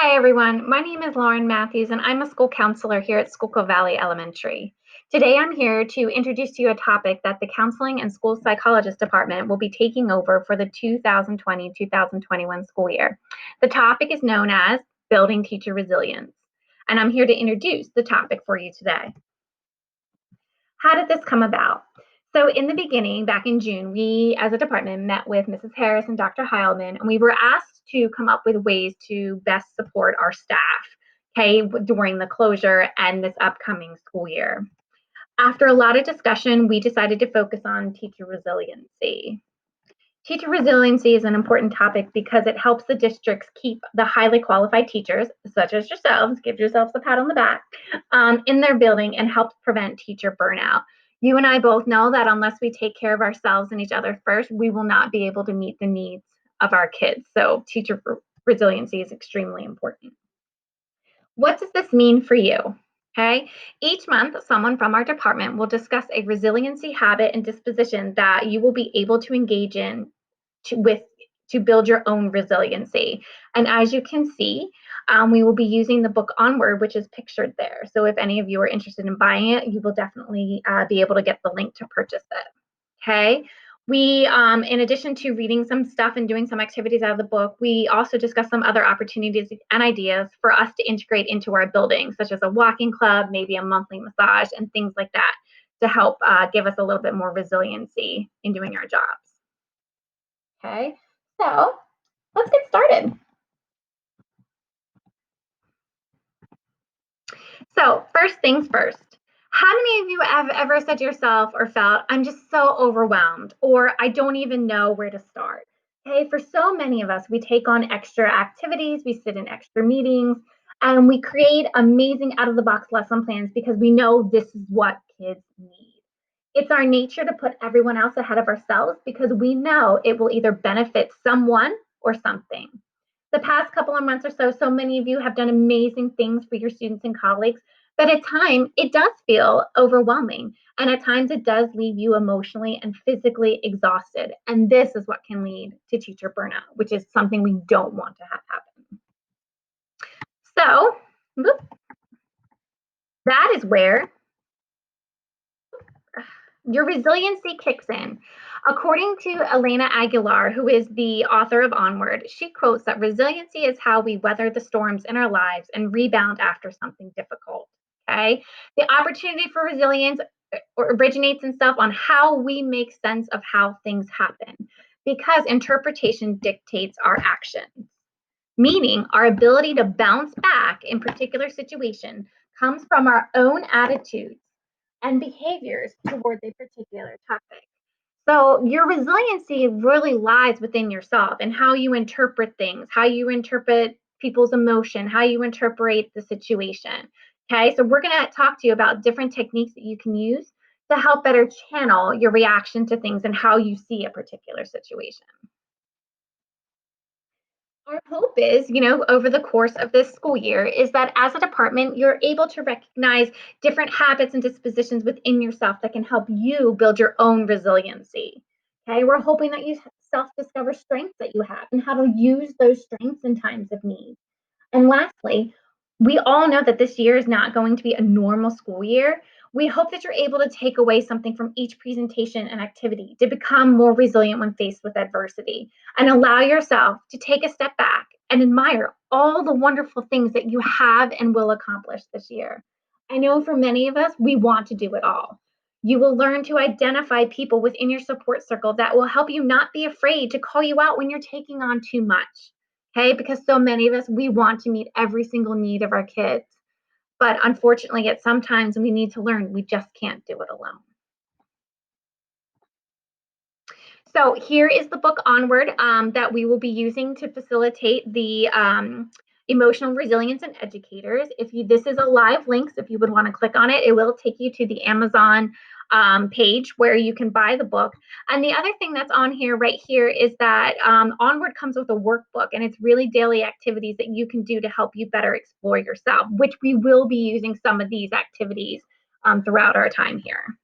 Hi, everyone. My name is Lauren Matthews, and I'm a school counselor here at Schuylkill Valley Elementary. Today, I'm here to introduce to you a topic that the Counseling and School Psychologist Department will be taking over for the 2020-2021 school year. The topic is known as Building Teacher Resilience, and I'm here to introduce the topic for you today. How did this come about? So in the beginning, back in June, we as a department met with Mrs. Harris and Dr. Heilman, and we were asked to come up with ways to best support our staff, okay, during the closure and this upcoming school year. After a lot of discussion, we decided to focus on teacher resiliency. Teacher resiliency is an important topic because it helps the districts keep the highly qualified teachers, such as yourselves, give yourselves a pat on the back, in their building and helps prevent teacher burnout. You and I both know that unless we take care of ourselves and each other first, we will not be able to meet the needs of our kids. So teacher resiliency is extremely important. What does this mean for you? Okay. Each month, someone from our department will discuss a resiliency habit and disposition that you will be able to engage in to build your own resiliency. And as you can see, we will be using the book Onward, which is pictured there. So if any of you are interested in buying it, you will definitely be able to get the link to purchase it. Okay. We, in addition to reading some stuff and doing some activities out of the book, we also discuss some other opportunities and ideas for us to integrate into our building, such as a walking club, maybe a monthly massage, and things like that to help give us a little bit more resiliency in doing our jobs. Okay, so let's get started. So, first things first. How many of you have ever said to yourself or felt, I'm just so overwhelmed, or I don't even know where to start? Okay, for so many of us, we take on extra activities, we sit in extra meetings, and we create amazing out of the box lesson plans because we know this is what kids need. It's our nature to put everyone else ahead of ourselves because we know it will either benefit someone or something. The past couple of months or so, so many of you have done amazing things for your students and colleagues, but at times it does feel overwhelming. And at times it does leave you emotionally and physically exhausted. And this is what can lead to teacher burnout, which is something we don't want to have happen. So, that is where your resiliency kicks in. According to Elena Aguilar, who is the author of Onward, she quotes that resiliency is how we weather the storms in our lives and rebound after something difficult. Okay. The opportunity for resilience originates in stuff on how we make sense of how things happen because interpretation dictates our actions. Meaning, our ability to bounce back in particular situation comes from our own attitudes and behaviors towards a particular topic. So your resiliency really lies within yourself and how you interpret things, how you interpret people's emotion, how you interpret the situation. Okay, so we're going to talk to you about different techniques that you can use to help better channel your reaction to things and how you see a particular situation. Our hope is, over the course of this school year, is that as a department, you're able to recognize different habits and dispositions within yourself that can help you build your own resiliency. Okay, we're hoping that you self discover strengths that you have and how to use those strengths in times of need. And lastly, we all know that this year is not going to be a normal school year. We hope that you're able to take away something from each presentation and activity to become more resilient when faced with adversity and allow yourself to take a step back and admire all the wonderful things that you have and will accomplish this year. I know for many of us, we want to do it all. You will learn to identify people within your support circle that will help you not be afraid to call you out when you're taking on too much. Okay, because so many of us, we want to meet every single need of our kids. But unfortunately, at some times we need to learn we just can't do it alone. So here is the book Onward that we will be using to facilitate the emotional resilience in educators. This is a live link, so if you would want to click on it, it will take you to the Amazon page where you can buy the book. And the other thing that's on here right here is that Onward comes with a workbook, and it's really daily activities that you can do to help you better explore yourself, which we will be using some of these activities throughout our time here.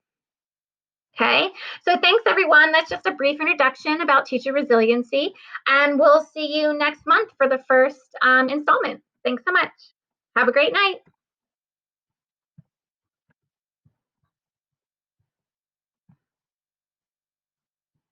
Okay, so thanks everyone. That's just a brief introduction about teacher resiliency, and we'll see you next month for the first installment. Thanks so much. Have a great night.